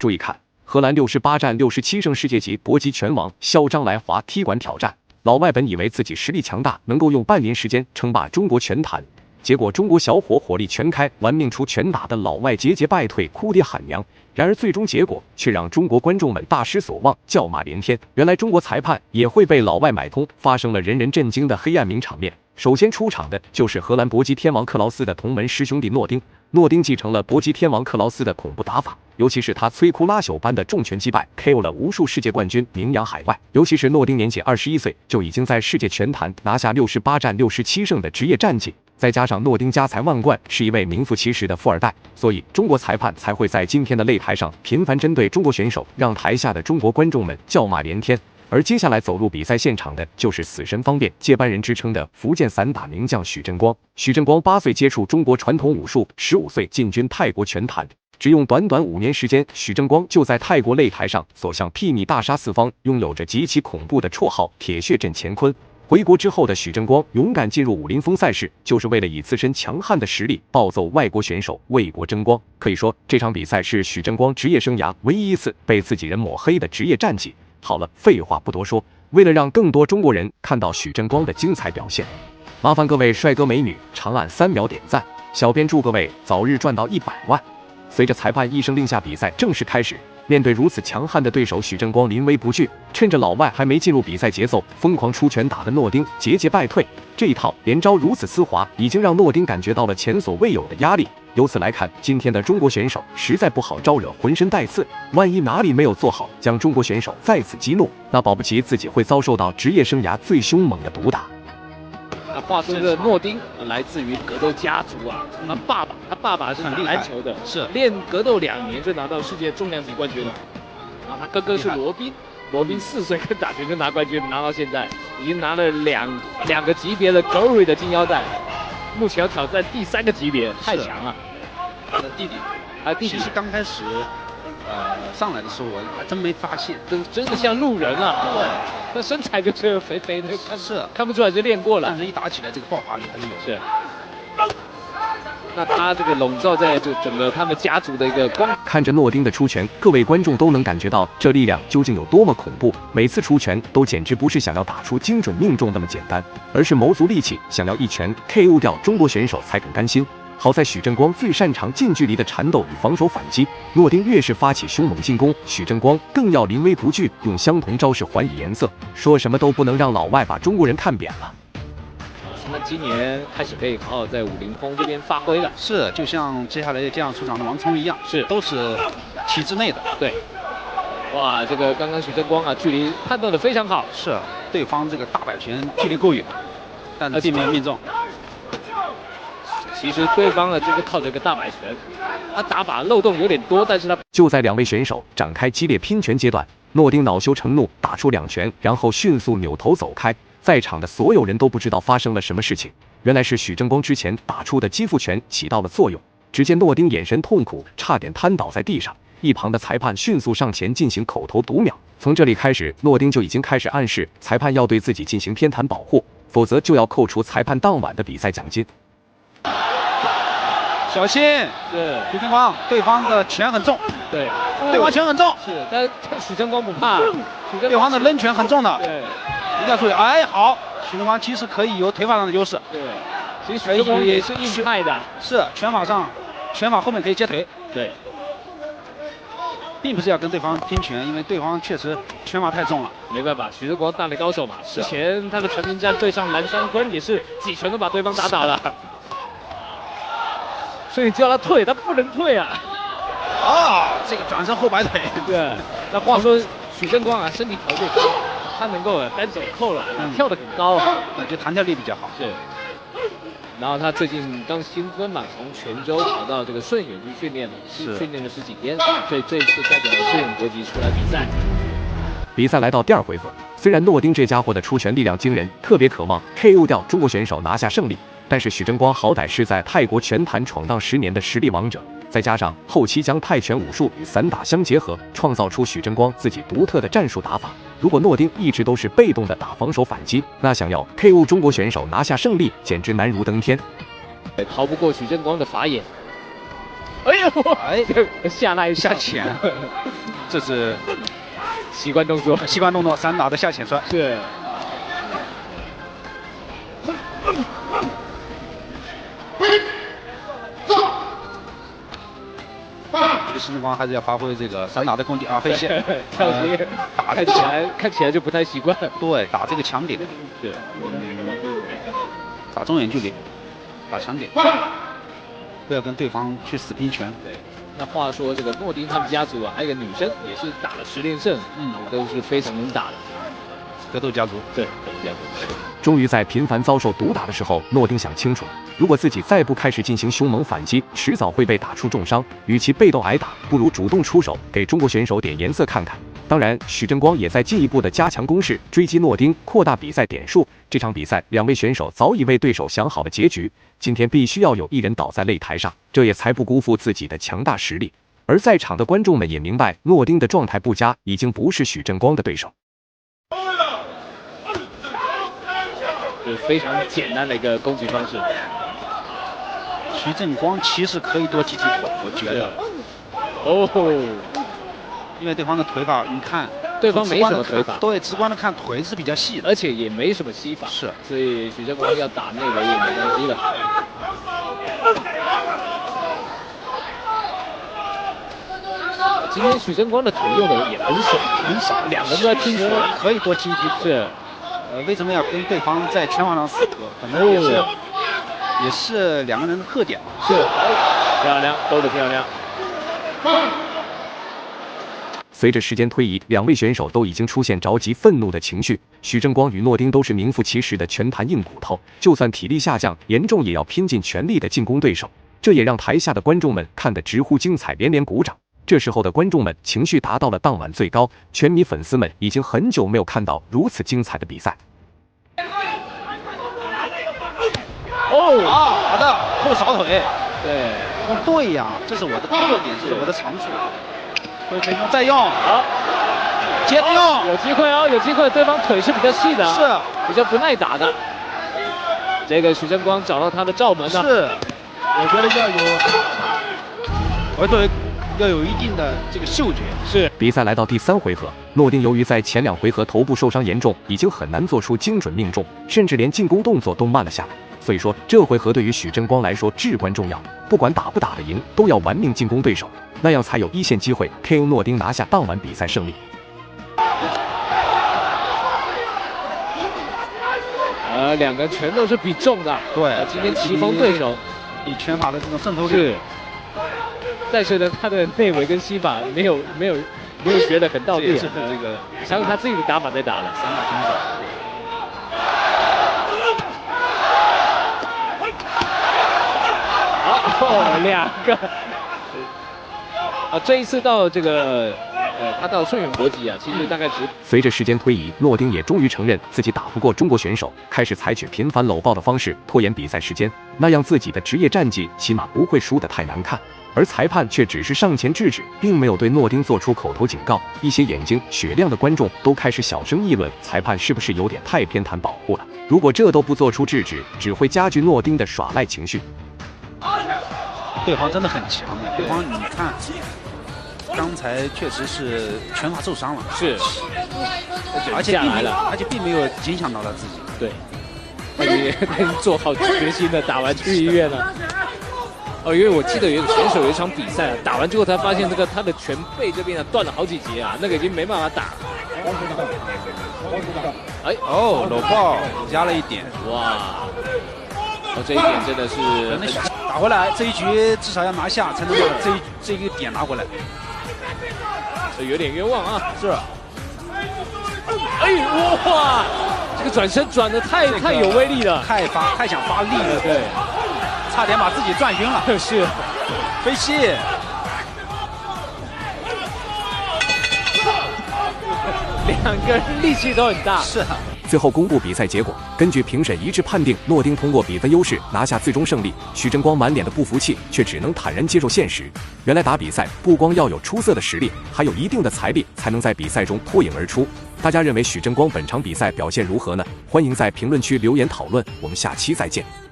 注意看，荷兰68战67胜世界级搏击拳王肖张来华踢馆挑战。老外本以为自己实力强大，能够用半年时间称霸中国拳坛，结果中国小伙火力全开，玩命出拳打的老外节节败退，哭爹喊娘。然而最终结果却让中国观众们大失所望，叫骂连天。原来中国裁判也会被老外买通，发生了人人震惊的黑暗名场面。首先出场的就是荷兰搏击天王克劳斯的同门师兄弟诺丁。诺丁继承了搏击天王克劳斯的恐怖打法，尤其是他摧枯拉朽般的重拳击败 KO 了无数世界冠军，名扬海外。尤其是诺丁年仅21岁，就已经在世界拳坛拿下68战67胜的职业战绩。再加上诺丁家财万贯，是一位名副其实的富二代，所以中国裁判才会在今天的擂台上频繁针对中国选手，让台下的中国观众们叫骂连天。而接下来走入比赛现场的就是死神方面接班人之称的福建散打名将许振光。许振光8岁接触中国传统武术，15岁进军泰国拳坛，只用短短5年时间，许振光就在泰国擂台上走向媲美大杀四方，拥有着极其恐怖的绰号“铁血阵乾坤”。回国之后的许振光勇敢进入武林风赛事，就是为了以自身强悍的实力暴揍外国选手，为国争光。可以说，这场比赛是许振光职业生涯唯一一次被自己人抹黑的职业战绩。好了，废话不多说，为了让更多中国人看到许振光的精彩表现，麻烦各位帅哥美女长按3秒点赞，小编祝各位早日赚到100万。随着裁判一声令下，比赛正式开始。面对如此强悍的对手，许振光临危不惧，趁着老外还没进入比赛节奏，疯狂出拳打的诺丁节节败退。这一套连招如此丝滑，已经让诺丁感觉到了前所未有的压力。由此来看，今天的中国选手实在不好招惹，浑身带刺，万一哪里没有做好，将中国选手再次激怒，那保不齐自己会遭受到职业生涯最凶猛的毒打。那话说，这个诺丁来自于格斗家族啊，他爸爸是打篮球的，是练格斗2年就拿到世界重量级冠军了。然后他哥哥是罗宾4岁跟打拳就拿冠军，拿到现在已经拿了两个级别的 Glory 的金腰带，目前要挑战第3个级别，太强了。他的弟弟，其实刚开始上来的时候我还真没发现，真的像路人啊。对，那身材就是肥肥的，看不出来是练过了。但是一打起来，这个爆发力还是有。是。那他这个笼罩在这整个他们家族的一个光。看着诺丁的出拳，各位观众都能感觉到这力量究竟有多么恐怖。每次出拳都简直不是想要打出精准命中那么简单，而是谋足力气，想要一拳 KO 掉中国选手才肯甘心。好在许振光最擅长近距离的缠斗与防守反击，诺丁越是发起凶猛进攻，许振光更要临危不惧，用相同招式还以颜色，说什么都不能让老外把中国人看扁了。那今年开始可以好好在武林风这边发挥了，是就像接下来这样出场的王聪一样，是都是体制内的。对，哇，这个刚刚许振光啊，距离判断的非常好，是对方这个大摆拳距离够远，但是并没有命中。其实对方的就是靠着一个大摆拳，他打法漏洞有点多，但是他就在2位选手展开激烈拼拳阶段，诺丁恼羞成怒，打出2拳，然后迅速扭头走开。在场的所有人都不知道发生了什么事情，原来是许振光之前打出的肌腹拳起到了作用。只见诺丁眼神痛苦，差点瘫倒在地上。一旁的裁判迅速上前进行口头读秒。从这里开始，诺丁就已经开始暗示裁判要对自己进行偏袒保护，否则就要扣除裁判当晚的比赛奖金。小心！是许振光，对方的拳很重，对方拳很重，是，但许振光不怕，对方的扔拳很重的，对，一定要注意。哎，好，许振光其实可以有腿法上的优势，对，其实许振光也是硬派的，是拳法后面可以接腿，对，并不是要跟对方拼拳，因为对方确实拳法太重了，没办法，许振光大力高手嘛，之前他的成名战对上蓝山坤也是几拳都把对方打倒了。所以你叫他退，他不能退啊！这个转身后摆腿。对，那话说许振光啊，身体条件高，他能够单手扣篮，跳得很高，就弹跳力比较好。是。然后他最近刚新婚嘛，从泉州跑到这个顺远去训练了，训练了10几天，所以这一次代表顺远国籍出来比赛。比赛来到第2回合，虽然诺丁这家伙的出拳力量惊人，特别渴望 KO 掉中国选手拿下胜利。但是许振光好歹是在泰国拳坛闯荡10年的实力王者，再加上后期将泰拳武术与散打相结合，创造出许振光自己独特的战术打法。如果诺丁一直都是被动的打防守反击，那想要 KO 中国选手拿下胜利，简直难如登天。逃不过许振光的法眼。哎呦，哎，下那一下潜，这是习惯动作，习惯动作，散打的下潜摔。是。徐峥光还是要发挥这个散打的功底啊，飞线跳接，打看起来就不太习惯。对，打这个强点，是，打中远距离，打强点，不要跟对方去死拼拳。对。那话说这个诺丁他们家族啊，还有一个女生也是打了10连胜，都是非常能打的。格斗家族，对，格斗家族。终于在频繁遭受毒打的时候，诺丁想清楚，如果自己再不开始进行凶猛反击，迟早会被打出重伤。与其被动挨打，不如主动出手，给中国选手点颜色看看。当然，许峥光也在进一步的加强攻势，追击诺丁，扩大比赛点数。这场比赛，两位选手早已为对手想好了结局，今天必须要有一人倒在擂台上，这也才不辜负自己的强大实力。而在场的观众们也明白，诺丁的状态不佳，已经不是许峥光的对手。是非常简单的一个攻击方式。徐峥光其实可以多踢踢腿，我觉得。哦，因为对方的腿法，你看，对方没什么腿法，对，直观的看腿是比较细的，而且也没什么膝法，是，所以许峥光要打内围也没关系了。今天许峥光的腿用的也很少，两个人都在拼腿，可以多踢踢。是。为什么要跟对方在拳法上死磕？可能也是两个人的特点嘛。是，漂亮，勾得漂亮。随着时间推移，两位选手都已经出现着急、愤怒的情绪。许峥光与诺丁都是名副其实的拳坛硬骨头，就算体力下降严重，也要拼尽全力的进攻对手。这也让台下的观众们看得直呼精彩，连连鼓掌。这时候的观众们情绪达到了当晚最高，拳迷粉丝们已经很久没有看到如此精彩的比赛。哦，好的，后扫腿，对呀，这是我的特点，这是我的长处。再用，好，接着用，有机会哦，有机会，对方腿是比较细的，是比较不耐打的。这个许峥光找到他的罩门了，是，我觉得要有一定的这个嗅觉。是。比赛来到第3回合，诺丁由于在前2回合头部受伤严重，已经很难做出精准命中，甚至连进攻动作都慢了下来。所以说，这回合对于许峥光来说至关重要，不管打不打得赢，都要玩命进攻对手，那样才有一线机会 KO 诺丁拿下当晚比赛胜利。两个全都是比重的，对，今天棋逢对手，以拳法的这种渗透力是。但是呢，他的内围跟膝法没有学得很到位，这个想用他自己的打法在打了。散打拳手。好，两个。这一次到这个他到顺远搏击啊，其实大概随着时间推移，诺丁也终于承认自己打不过中国选手，开始采取频繁搂抱的方式拖延比赛时间，那样自己的职业战绩起码不会输得太难看。而裁判却只是上前制止，并没有对诺丁做出口头警告。一些眼睛雪亮的观众都开始小声议论，裁判是不是有点太偏袒保护了？如果这都不做出制止，只会加剧诺丁的耍赖情绪。对方真的很强的，对方你看，刚才确实是拳法受伤了，是，而且并没有影响到他自己。对，他已经做好决心了，打完去医院了。因为我记得有一个选手有一场比赛啊，打完之后才发现他的拳背这边断了好几节啊，那个已经没办法打。搂抱加了一点，哇，这一点真的是打回来，这一局至少要拿下，才能把这一个点拿回来。这有点冤枉啊！是。哇，这个转身转得太有威力了，太想发力了，对。差点把自己转晕了，是，飞膝，两个人力气都很大，是。最后公布比赛结果，根据评审一致判定，诺丁通过比分优势拿下最终胜利。许峥光满脸的不服气，却只能坦然接受现实。原来打比赛不光要有出色的实力，还有一定的财力，才能在比赛中脱颖而出。大家认为许峥光本场比赛表现如何呢？欢迎在评论区留言讨论，我们下期再见。